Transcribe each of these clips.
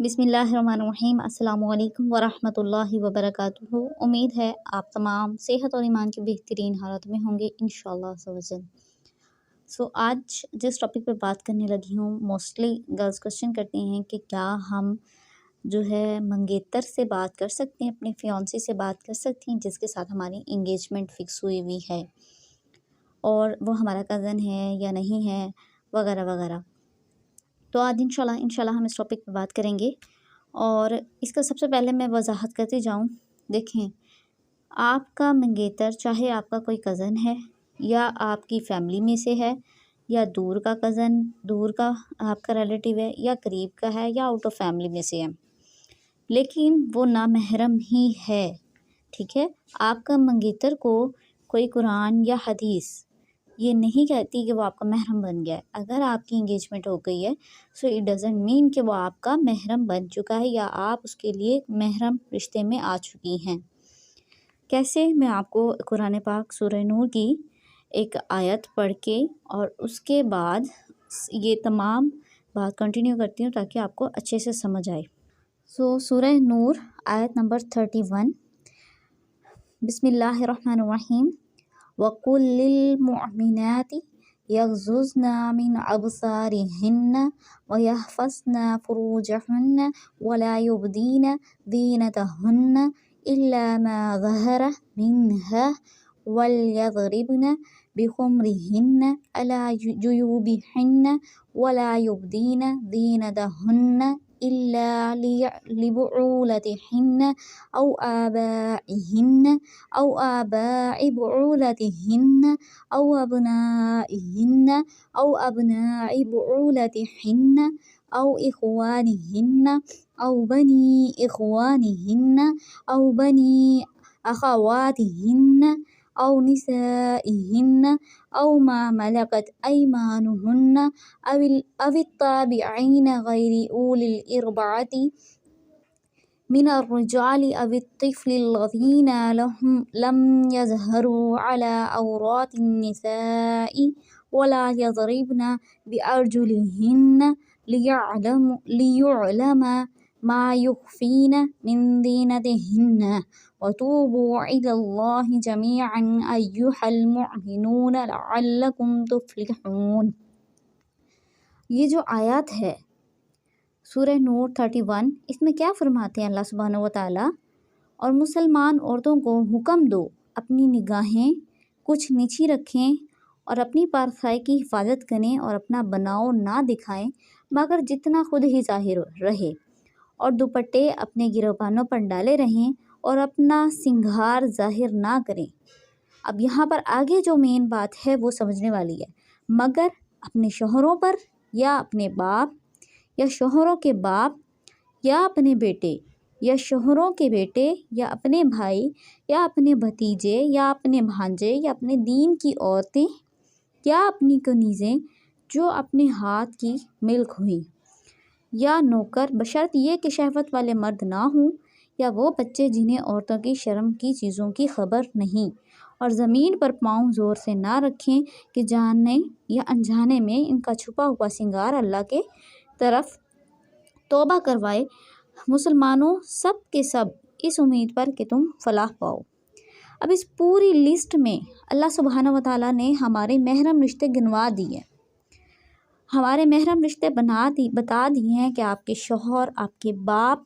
بسم اللہ الرحمن الرحیم۔ السلام علیکم ورحمۃ اللہ وبرکاتہ۔ امید ہے آپ تمام صحت اور ایمان کی بہترین حالت میں ہوں گے انشاءاللہ عز و جل۔ آج جس ٹاپک پہ بات کرنے لگی ہوں، موسٹلی گرلز کوشچن کرتے ہیں کہ کیا ہم جو ہے منگیتر سے بات کر سکتے ہیں، اپنے فیونسی سے بات کر سکتے ہیں جس کے ساتھ ہماری انگیجمنٹ فکس ہوئی ہے اور وہ ہمارا کزن ہے یا نہیں ہے وغیرہ وغیرہ۔ تو آج انشاءاللہ ہم اس ٹاپک پہ بات کریں گے، اور اس کا سب سے پہلے میں وضاحت کرتے جاؤں۔ دیکھیں، آپ کا منگیتر چاہے آپ کا کوئی کزن ہے یا آپ کی فیملی میں سے ہے یا دور کا کزن، دور کا آپ کا ریلیٹیو ہے یا قریب کا ہے یا آؤٹ آف فیملی میں سے ہے، لیکن وہ نامحرم ہی ہے، ٹھیک ہے۔ آپ کا منگیتر کو کوئی قرآن یا حدیث یہ نہیں کہتی کہ وہ آپ کا محرم بن گیا ہے۔ اگر آپ کی انگیجمنٹ ہو گئی ہے سو اٹ ڈزنٹ مین کہ وہ آپ کا محرم بن چکا ہے یا آپ اس کے لیے محرم رشتے میں آ چکی ہیں۔ کیسے؟ میں آپ کو قرآن پاک سورہ نور کی ایک آیت پڑھ کے اور اس کے بعد یہ تمام بات کنٹینیو کرتی ہوں تاکہ آپ کو اچھے سے سمجھ آئے۔ سورہ نور آیت نمبر 31، بسم اللہ الرحمن الرحیم۔ وَقُلْ لِلْمُؤْمِنَاتِ يَغْضُضْنَ مِنْ أَبْصَارِهِنَّ وَيَحْفَظْنَ فُرُوجَهُنَّ وَلَا يُبْدِينَ زِينَتَهُنَّ إِلَّا مَا ظَهَرَ مِنْهَا وَلْيَضْرِبْنَ بِخُمُرِهِنَّ عَلَى جُيُوبِهِنَّ وَلَا يُبْدِينَ زِينَتَهُنَّ إلا لبعولتهن أو آبائهن أو آباء بعولتهن أو أبنائهن أو أبناء بعولتهن أو إخوانهن أو بني إخوانهن أو بني أخواتهن أو نسائهن أو ما ملكت أيمانهن أو التابعين غير أولي الإربعة من الرجال أو الطفل الذين لم يظهروا على عورات النساء ولا يضربن بأرجلهن ليعلم ما يخفين من زينتهن وتوبوا إلى الله جميعا أيها المؤمنون لعلكم تفلحون۔ یہ جو آیات ہے سورہ نور 31، اس میں کیا فرماتے ہیں اللہ سبحانہ و تعالیٰ؟ اور مسلمان عورتوں کو حکم دو اپنی نگاہیں کچھ نیچی رکھیں اور اپنی پارسائی کی حفاظت کریں اور اپنا بناؤ نہ دکھائیں مگر جتنا خود ہی ظاہر رہے، اور دوپٹے اپنے گریبانوں پر ڈالے رہیں اور اپنا سنگھار ظاہر نہ کریں۔ اب یہاں پر آگے جو مین بات ہے وہ سمجھنے والی ہے، مگر اپنے شوہروں پر یا اپنے باپ یا شوہروں کے باپ یا اپنے بیٹے یا شوہروں کے بیٹے یا اپنے بھائی یا اپنے بھتیجے یا اپنے بھانجے یا اپنے دین کی عورتیں یا اپنی کنیزیں جو اپنے ہاتھ کی ملک ہوئیں، یا نوکر بشرط یہ کہ شہوت والے مرد نہ ہوں، یا وہ بچے جنہیں عورتوں کی شرم کی چیزوں کی خبر نہیں، اور زمین پر پاؤں زور سے نہ رکھیں کہ جانے یا انجانے میں ان کا چھپا ہوا سنگار اللہ کے طرف توبہ کروائے۔ مسلمانوں سب کے سب اس امید پر کہ تم فلاح پاؤ۔ اب اس پوری لسٹ میں اللہ سبحانہ و تعالیٰ نے ہمارے محرم رشتے گنوا دیے، ہمارے محرم رشتے بتا دیے ہیں کہ آپ کے شوہر، آپ کے باپ،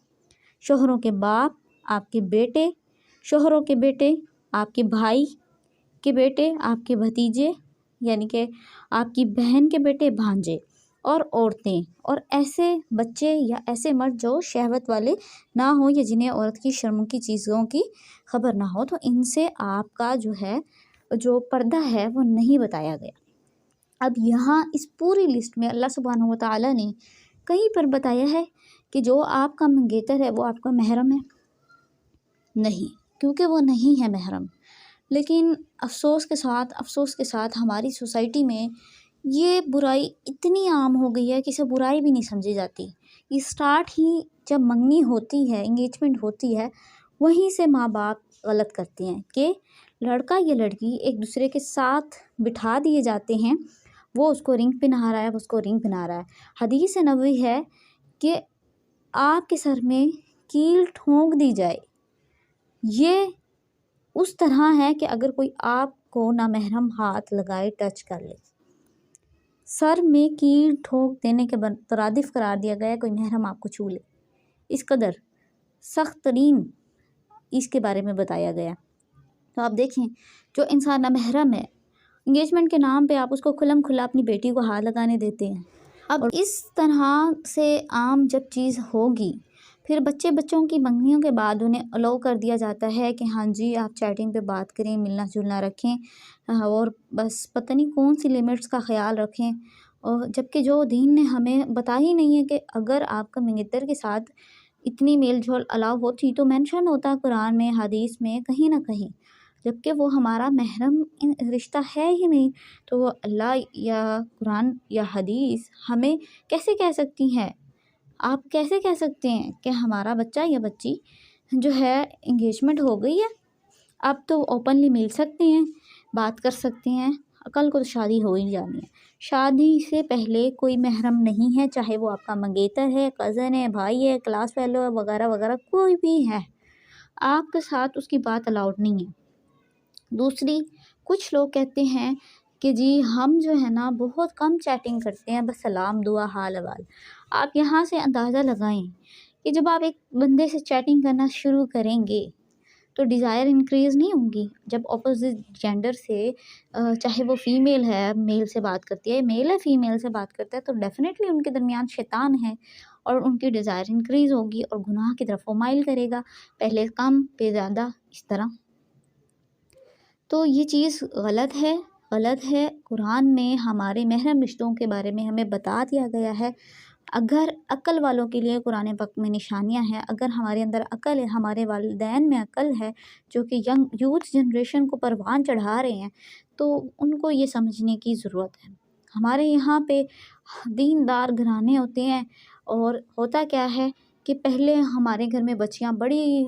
شوہروں کے باپ، آپ کے بیٹے، شوہروں کے بیٹے، آپ کے بھائی کے بیٹے، آپ کے بھتیجے یعنی کہ آپ کی بہن کے بیٹے، بھانجے، اور عورتیں، اور ایسے بچے یا ایسے مرد جو شہوت والے نہ ہوں یا جنہیں عورت کی شرم کی چیزوں کی خبر نہ ہو، تو ان سے آپ کا جو پردہ ہے وہ نہیں بتایا گیا۔ اب یہاں اس پوری لسٹ میں اللہ سبحانہ و تعالیٰ نے کہیں پر بتایا ہے کہ جو آپ کا منگیتر ہے وہ آپ کا محرم ہے؟ نہیں، کیونکہ وہ نہیں ہے محرم۔ لیکن افسوس کے ساتھ ہماری سوسائٹی میں یہ برائی اتنی عام ہو گئی ہے کہ اسے برائی بھی نہیں سمجھی جاتی۔ یہ سٹارٹ ہی جب منگنی ہوتی ہے، انگیجمنٹ ہوتی ہے، وہیں سے ماں باپ غلط کرتے ہیں کہ لڑکا یا لڑکی ایک دوسرے کے ساتھ بٹھا دیے جاتے ہیں، وہ اس کو رنگ پہنا رہا ہے، وہ اس کو رنگ پہنا رہا ہے۔ حدیث نبوی ہے کہ آپ کے سر میں کیل ٹھونک دی جائے، یہ اس طرح ہے کہ اگر کوئی آپ کو نامحرم ہاتھ لگائے، ٹچ کر لے، سر میں کیل ٹھونک دینے کے مترادف قرار دیا گیا ہے کوئی محرم آپ کو چھو لے، اس قدر سخت ترین اس کے بارے میں بتایا گیا۔ تو آپ دیکھیں جو انسان نامحرم ہے، انگیجمنٹ کے نام پہ آپ اس کو کھلم کھلا اپنی بیٹی کو ہاتھ لگانے دیتے ہیں۔ اب اس طرح سے عام جب چیز ہوگی، پھر بچوں کی منگنیوں کے بعد انہیں الاؤ کر دیا جاتا ہے کہ ہاں جی آپ چیٹنگ پہ بات کریں، ملنا جلنا رکھیں، اور بس پتہ نہیں کون سی لیمٹس کا خیال رکھیں، اور جبکہ جو دین نے ہمیں بتا ہی نہیں ہے کہ اگر آپ کا منگتر کے ساتھ اتنی میل جول الاؤ ہوتی تو مینشن ہوتا قرآن میں، حدیث میں، کہیں نہ کہیں، جبکہ وہ ہمارا محرم رشتہ ہے ہی نہیں، تو وہ اللہ یا قرآن یا حدیث ہمیں کیسے کہہ سکتی ہیں؟ آپ کیسے کہہ سکتے ہیں کہ ہمارا بچہ یا بچی جو ہے انگیجمنٹ ہو گئی ہے، اب تو اوپنلی مل سکتے ہیں، بات کر سکتے ہیں، کل کو تو شادی ہو ہی جانی ہے۔ شادی سے پہلے کوئی محرم نہیں ہے، چاہے وہ آپ کا منگیتر ہے، کزن ہے، بھائی ہے، کلاس فیلو ہے، وغیرہ وغیرہ، کوئی بھی ہے، آپ کے ساتھ اس کی بات الاؤڈ نہیں ہے۔ دوسری، کچھ لوگ کہتے ہیں کہ جی ہم جو ہے نا بہت کم چیٹنگ کرتے ہیں، بس سلام دعا حال احوال۔ آپ یہاں سے اندازہ لگائیں کہ جب آپ ایک بندے سے چیٹنگ کرنا شروع کریں گے تو ڈیزائر انکریز نہیں ہوگی۔ جب اپوزٹ جینڈر سے چاہے وہ فیمیل ہے میل سے بات کرتی ہے، میل ہے فیمیل سے بات کرتا ہے، تو ڈیفینیٹلی ان کے درمیان شیطان ہے اور ان کی ڈیزائر انکریز ہوگی اور گناہ کی طرف وہ مائل کرے گا، پہلے کم پہ زیادہ، اس طرح۔ تو یہ چیز غلط ہے۔ قرآن میں ہمارے محرم رشتوں کے بارے میں ہمیں بتا دیا گیا ہے۔ اگر عقل والوں کے لیے قرآن پاک میں نشانیاں ہیں، اگر ہمارے اندر عقل ہے، ہمارے والدین میں عقل ہے جو کہ یوتھ جنریشن کو پروان چڑھا رہے ہیں، تو ان کو یہ سمجھنے کی ضرورت ہے۔ ہمارے یہاں پہ دیندار گھرانے ہوتے ہیں، اور ہوتا کیا ہے کہ پہلے ہمارے گھر میں بچیاں بڑی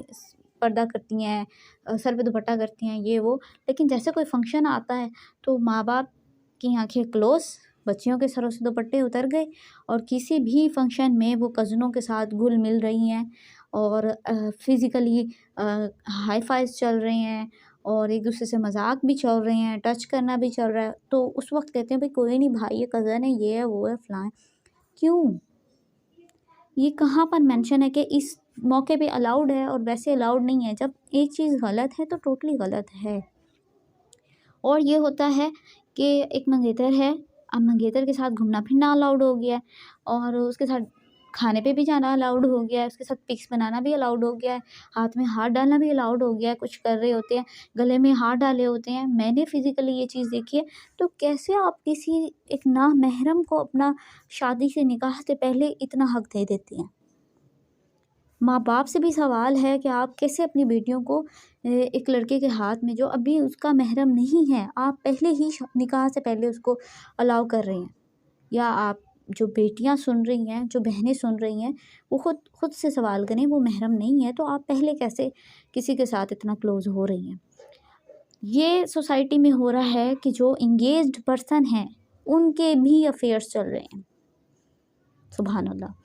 پردہ کرتی ہیں، سر پہ دوپٹہ کرتی ہیں، یہ وہ، لیکن جیسے کوئی فنکشن آتا ہے تو ماں باپ کی آنکھیں کلوز، بچیوں کے سروں سے دوپٹے اتر گئے، اور کسی بھی فنکشن میں وہ کزنوں کے ساتھ گھل مل رہی ہیں، اور فزیکلی ہائی فائز چل رہے ہیں، اور ایک دوسرے سے مذاق بھی چل رہے ہیں، ٹچ کرنا بھی چل رہا ہے، تو اس وقت کہتے ہیں بھائی کوئی نہیں بھائی، یہ کزن ہے، یہ ہے، وہ ہے، فلاں ہے۔ کیوں؟ یہ کہاں پر مینشن ہے کہ اس موقع پہ الاؤڈ ہے اور ویسے الاؤڈ نہیں ہے؟ جب ایک چیز غلط ہے تو ٹوٹلی غلط ہے۔ اور یہ ہوتا ہے کہ ایک منگیتر ہے، اب منگیتر کے ساتھ گھومنا پھرنا الاؤڈ ہو گیا ہے، اور اس کے ساتھ کھانے پہ بھی جانا الاؤڈ ہو گیا ہے، اس کے ساتھ پکس بنانا بھی الاؤڈ ہو گیا ہے، ہاتھ میں ہاتھ ڈالنا بھی الاؤڈ ہو گیا ہے، کچھ کر رہے ہوتے ہیں، گلے میں ہاتھ ڈالے ہوتے ہیں۔ میں نے فزیکلی یہ چیز دیکھی ہے۔ تو کیسے آپ کسی ایک نامحرم کو اپنا شادی سے نکاح سے پہلے اتنا حق دے دیتے ہیں؟ ماں باپ سے بھی سوال ہے کہ آپ کیسے اپنی بیٹیوں کو ایک لڑکے کے ہاتھ میں جو ابھی اس کا محرم نہیں ہے، آپ پہلے ہی نکاح سے پہلے اس کو الاؤ کر رہے ہیں؟ یا آپ جو بیٹیاں سن رہی ہیں، جو بہنیں سن رہی ہیں، وہ خود سے سوال کریں، وہ محرم نہیں ہے تو آپ پہلے کیسے کسی کے ساتھ اتنا کلوز ہو رہی ہیں؟ یہ سوسائٹی میں ہو رہا ہے کہ جو انگیجڈ پرسن ہیں ان کے بھی افیئرس چل رہے ہیں، سبحان اللہ،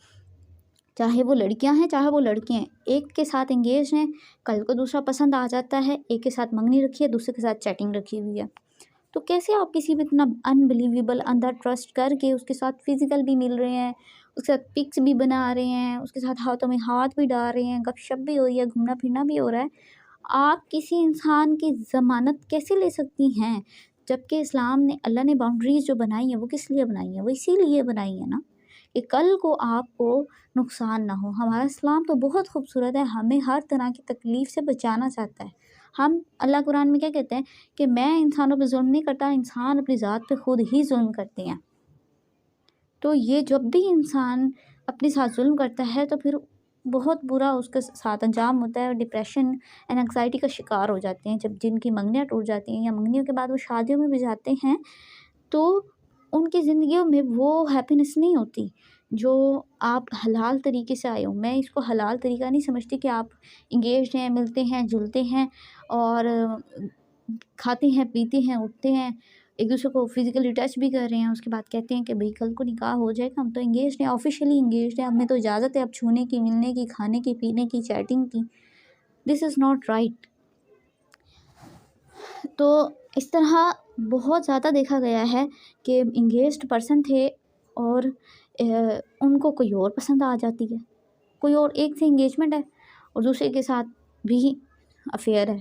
چاہے وہ لڑکیاں ہیں چاہے وہ لڑکے ہیں، ایک کے ساتھ انگیج ہیں، کل کو دوسرا پسند آ جاتا ہے، ایک کے ساتھ منگنی رکھی ہے، دوسرے کے ساتھ چیٹنگ رکھی ہوئی ہے۔ تو کیسے آپ کسی بھی اتنا انبلیویبل اندر ٹرسٹ کر کے اس کے ساتھ فزیکل بھی مل رہے ہیں، اس کے ساتھ پکس بھی بنا رہے ہیں، اس کے ساتھ ہاتھوں میں ہاتھ بھی ڈال رہے ہیں، گپ شپ بھی ہو رہی ہے، گھومنا پھرنا بھی ہو رہا ہے؟ آپ کسی انسان کی ضمانت کیسے لے سکتی ہیں؟ جبکہ اسلام نے، اللہ نے باؤنڈریز جو بنائی ہیں وہ کس لیے بنائی ہیں؟ وہ اسی لیے بنائی ہیں نا کہ کل کو آپ کو نقصان نہ ہو۔ ہمارا اسلام تو بہت خوبصورت ہے، ہمیں ہر طرح کی تکلیف سے بچانا چاہتا ہے۔ اللہ قرآن میں کیا کہتے ہیں کہ میں انسانوں پہ ظلم نہیں کرتا، انسان اپنی ذات پہ خود ہی ظلم کرتے ہیں۔ تو یہ جب بھی انسان اپنے ساتھ ظلم کرتا ہے تو پھر بہت برا اس کے ساتھ انجام ہوتا ہے، اور ڈپریشن اینڈ انگزائٹی کا شکار ہو جاتے ہیں۔ جب جن کی منگنیاں ٹوٹ جاتی ہیں یا منگنیوں کے بعد وہ شادیوں میں بھی جاتے ہیں تو ان کی زندگیوں میں وہ ہیپینس نہیں ہوتی جو آپ حلال طریقے سے آئے ہو۔ میں اس کو حلال طریقہ نہیں سمجھتی کہ آپ انگیجڈ ہیں، ملتے ہیں، جلتے ہیں، اور کھاتے ہیں، پیتے ہیں، اٹھتے ہیں، ایک دوسرے کو فزیکلی ٹچ بھی کر رہے ہیں، اس کے بعد کہتے ہیں کہ بھئی کل کو نکاح ہو جائے گا، ہم تو انگیجڈ ہیں، آفیشیلی انگیجڈ ہیں، ہمیں تو اجازت ہے اب چھونے کی، ملنے کی، کھانے کی، پینے کی، چیٹنگ کی. دس از ناٹ رائٹ. تو اس طرح بہت زیادہ دیکھا گیا ہے کہ انگیجڈ پرسن تھے اور ان کو کوئی اور پسند آ جاتی ہے، کوئی اور، ایک سے انگیجمنٹ ہے اور دوسرے کے ساتھ بھی افیئر ہے.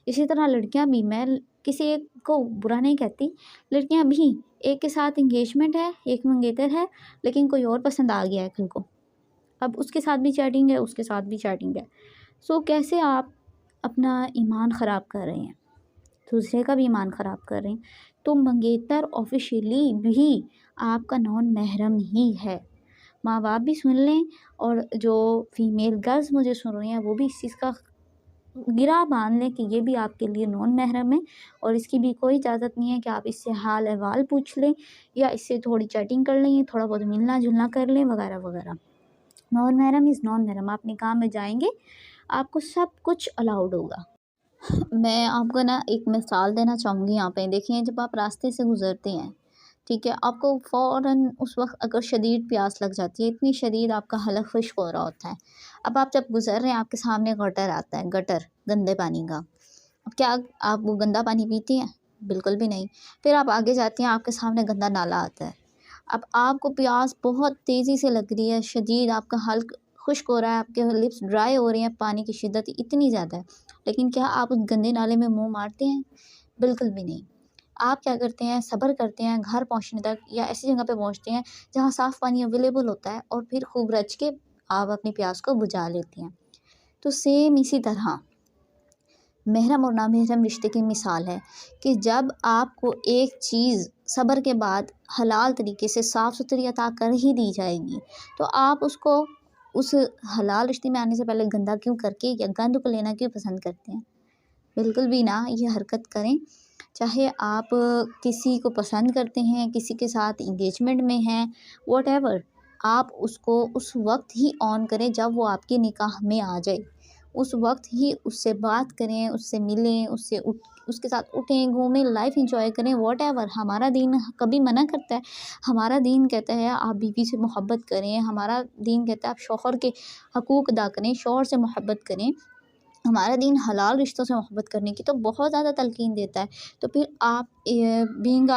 اسی طرح لڑکیاں بھی، میں کسی ایک کو برا نہیں کہتی، لڑکیاں بھی ایک کے ساتھ انگیجمنٹ ہے، ایک منگیتر ہے، لیکن کوئی اور پسند آ گیا ہے کل کو، اب اس کے ساتھ بھی چیٹنگ ہے، اس کے ساتھ بھی چیٹنگ ہے. سو کیسے آپ اپنا ایمان خراب کر رہے ہیں، دوسرے کا بھی ایمان خراب کر رہے ہیں. تو منگیتر آفیشیلی بھی آپ کا نان محرم ہی ہے. ماں باپ بھی سن لیں اور جو فیمیل گرلز مجھے سن رہی ہیں وہ بھی اس چیز کا گرا باندھ لیں کہ یہ بھی آپ کے لیے نان محرم ہے اور اس کی بھی کوئی اجازت نہیں ہے کہ آپ اس سے حال احوال پوچھ لیں یا اس سے تھوڑی چیٹنگ کر لیں، تھوڑا بہت ملنا جلنا کر لیں وغیرہ وغیرہ. نان محرم از نان محرم. آپ نکاح میں جائیں گے، آپ کو سب کچھ الاؤڈ ہوگا. میں آپ کو ایک مثال دینا چاہوں گی یہاں پہ. دیکھیں، جب آپ راستے سے گزرتے ہیں، ٹھیک ہے، آپ کو فوراً اس وقت اگر شدید پیاس لگ جاتی ہے، اتنی شدید آپ کا حلق خشک ہو رہا ہوتا ہے. اب آپ جب گزر رہے ہیں، آپ کے سامنے گٹر آتا ہے، گٹر گندے پانی کا. اب کیا آپ وہ گندا پانی پیتے ہیں؟ بالکل بھی نہیں. پھر آپ آگے جاتے ہیں، آپ کے سامنے گندا نالا آتا ہے. اب آپ کو پیاس بہت تیزی سے لگ رہی ہے، شدید، آپ کا حلق خشک ہو رہا ہے، آپ کے لپس ڈرائی ہو رہے ہیں، پانی کی شدت اتنی زیادہ ہے، لیکن کیا آپ اس گندے نالے میں منہ مارتے ہیں؟ بالکل بھی نہیں. آپ کیا کرتے ہیں؟ صبر کرتے ہیں گھر پہنچنے تک، یا ایسی جگہ پہ پہنچتے ہیں جہاں صاف پانی اویلیبل ہوتا ہے، اور پھر خوب رچ کے آپ اپنی پیاس کو بجھا لیتے ہیں. تو سیم اسی طرح محرم اور نامحرم رشتے کی مثال ہے کہ جب آپ کو ایک چیز صبر کے بعد حلال طریقے سے صاف ستھری عطا کر ہی دی جائے گی، تو آپ اس کو اس حلال رشتے میں آنے سے پہلے گندا کیوں کر کے یا گند کو لینا کیوں پسند کرتے ہیں؟ بالکل بھی نہ یہ حرکت کریں. چاہے آپ کسی کو پسند کرتے ہیں، کسی کے ساتھ انگیجمنٹ میں ہیں، واٹ ایور، آپ اس کو اس وقت ہی آن کریں جب وہ آپ کے نکاح میں آ جائے. اس وقت ہی اس سے بات کریں، اس سے ملیں، اس کے ساتھ اٹھیں، گھومیں، لائف انجوائے کریں، واٹ ایور. ہمارا دین کبھی منع کرتا ہے؟ ہمارا دین کہتا ہے آپ بیوی سے محبت کریں. ہمارا دین کہتا ہے آپ شوہر کے حقوق ادا کریں، شوہر سے محبت کریں. ہمارا دین حلال رشتوں سے محبت کرنے کی تو بہت زیادہ تلقین دیتا ہے. تو پھر آپ بینگ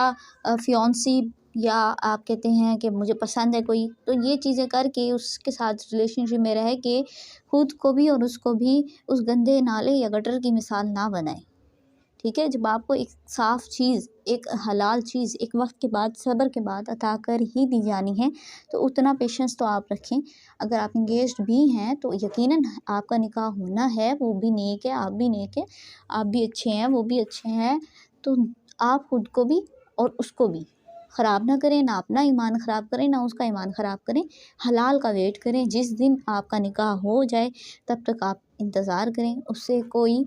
فیونسی، یا آپ کہتے ہیں کہ مجھے پسند ہے کوئی، تو یہ چیزیں کر کے اس کے ساتھ ریلیشن شپ میں رہ کے خود کو بھی اور اس کو بھی اس گندے نالے یا گٹر کی مثال نہ بنائیں. ٹھیک ہے، جب آپ کو ایک صاف چیز، ایک حلال چیز ایک وقت کے بعد، صبر کے بعد عطا کر ہی دی جانی ہے، تو اتنا پیشنس تو آپ رکھیں. اگر آپ انگیجڈ بھی ہیں تو یقیناً آپ کا نکاح ہونا ہے، وہ بھی نیک ہے، آپ بھی نیک ہے، آپ بھی اچھے ہیں، وہ بھی اچھے ہیں. تو آپ خود کو بھی اور اس کو بھی خراب نہ کریں، نہ اپنا ایمان خراب کریں، نہ اس کا ایمان خراب کریں. حلال کا ویٹ کریں، جس دن آپ کا نکاح ہو جائے تب تک آپ انتظار کریں. اس سے کوئی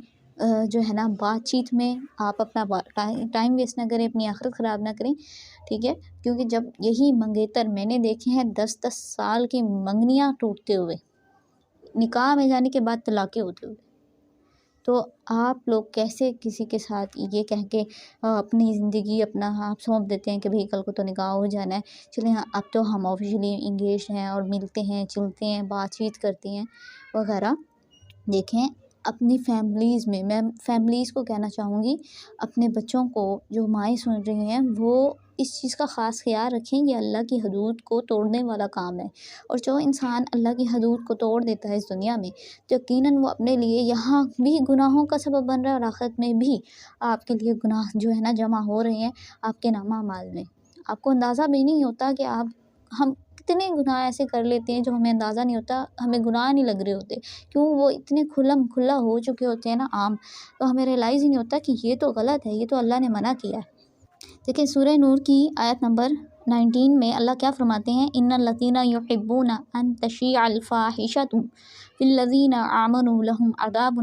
جو ہے نا بات چیت میں آپ اپنا ٹائم ویسٹ نہ کریں، اپنی آخرت خراب نہ کریں. ٹھیک ہے، کیونکہ جب یہی منگیتر میں نے دیکھے ہیں 10-10 سال کی منگنیاں ٹوٹتے ہوئے، نکاح میں جانے کے بعد طلاقیں ہوتے ہوئے. تو آپ لوگ کیسے کسی کے ساتھ یہ کہہ کے اپنی زندگی اپنا آپ سونپ دیتے ہیں کہ بھئی کل کو تو نکاح ہو جانا ہے، چلیں اب تو ہم آفیشلی انگیج ہیں اور ملتے ہیں، چلتے ہیں، بات چیت کرتے ہیں وغیرہ. دیکھیں اپنی فیملیز میں فیملیز کو کہنا چاہوں گی، اپنے بچوں کو، جو مائیں سن رہی ہیں، وہ اس چیز کا خاص خیال رکھیں. یہ اللہ کی حدود کو توڑنے والا کام ہے، اور جو انسان اللہ کی حدود کو توڑ دیتا ہے اس دنیا میں، تو یقیناً وہ اپنے لیے یہاں بھی گناہوں کا سبب بن رہا ہے، اور آخرت میں بھی آپ کے لیے گناہ جو ہے نا جمع ہو رہے ہیں آپ کے نامہ اعمال میں. آپ کو اندازہ بھی نہیں ہوتا کہ ہم کتنے گناہ ایسے کر لیتے ہیں جو ہمیں اندازہ نہیں ہوتا، ہمیں گناہ نہیں لگ رہے ہوتے، کیوں وہ اتنے کھلا ہو چکے ہوتے ہیں نا عام، تو ہمیں ریلائز ہی نہیں ہوتا کہ یہ تو غلط ہے، یہ تو اللہ نے منع کیا ہے. دیکھیں سورہ نور کی آیت نمبر 19 میں اللہ کیا فرماتے ہیں؟ ان الذین یحبون ان تشیع الفاحشۃ فی الذین آمنوا لہم عذاب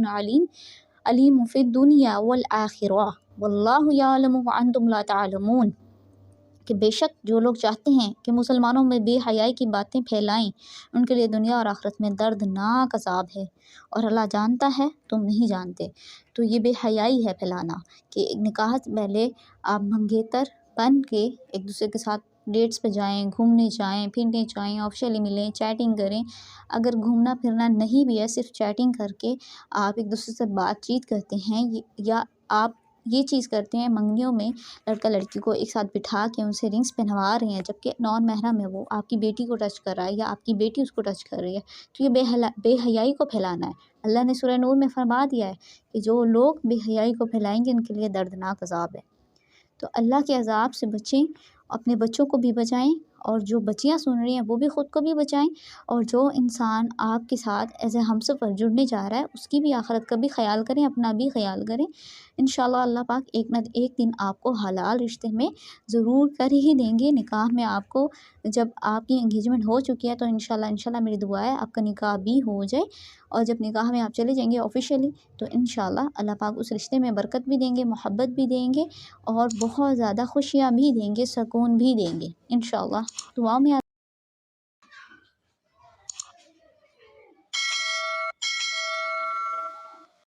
علیم فی الدنیا والآخرہ واللہ یعلم وانتم لا تعلمون. کہ بے شک جو لوگ چاہتے ہیں کہ مسلمانوں میں بے حیائی کی باتیں پھیلائیں، ان کے لیے دنیا اور آخرت میں دردناک عذاب ہے، اور اللہ جانتا ہے تم نہیں جانتے۔ تو یہ بے حیائی ہے پھیلانا کہ نکاح سے پہلے آپ منگیتر بن کے ایک دوسرے کے ساتھ ڈیٹس پہ جائیں، گھومنے جائیں، پھرنے جائیں، آفیشلی ملیں، چیٹنگ کریں۔ اگر گھومنا پھرنا نہیں بھی ہے، صرف چیٹنگ کر کے آپ ایک دوسرے سے بات چیت کرتے ہیں، یا آپ یہ چیز کرتے ہیں منگنیوں میں لڑکا لڑکی کو ایک ساتھ بٹھا کے ان سے رنگس پہنوا رہے ہیں، جبکہ نان محرم ہے، وہ آپ کی بیٹی کو ٹچ کر رہا ہے یا آپ کی بیٹی اس کو ٹچ کر رہی ہے، تو یہ بے حیائی کو پھیلانا ہے۔ اللہ نے سورہ نور میں فرما دیا ہے کہ جو لوگ بے حیائی کو پھیلائیں گے ان کے لیے دردناک عذاب ہے۔ تو اللہ کے عذاب سے بچیں، اپنے بچوں کو بھی بچائیں، اور جو بچیاں سن رہی ہیں وہ بھی خود کو بھی بچائیں، اور جو انسان آپ کے ساتھ ایز اے ہمسفر جڑنے جا رہا ہے اس کی بھی آخرت کا بھی خیال کریں، اپنا بھی خیال کریں۔ انشاءاللہ اللہ پاک ایک نہ ایک دن آپ کو حلال رشتے میں ضرور کر ہی دیں گے۔ نکاح میں آپ کو جب آپ کی انگیجمنٹ ہو چکی ہے تو انشاءاللہ میری دعا ہے آپ کا نکاح بھی ہو جائے، اور جب نکاح میں آپ چلے جائیں گے آفیشیلی تو انشاءاللہ اللہ پاک اس رشتے میں برکت بھی دیں گے، محبت بھی دیں گے، اور بہت زیادہ خوشیاں بھی دیں گے، سکون بھی دیں گے انشاءاللہ۔ دعاؤں میں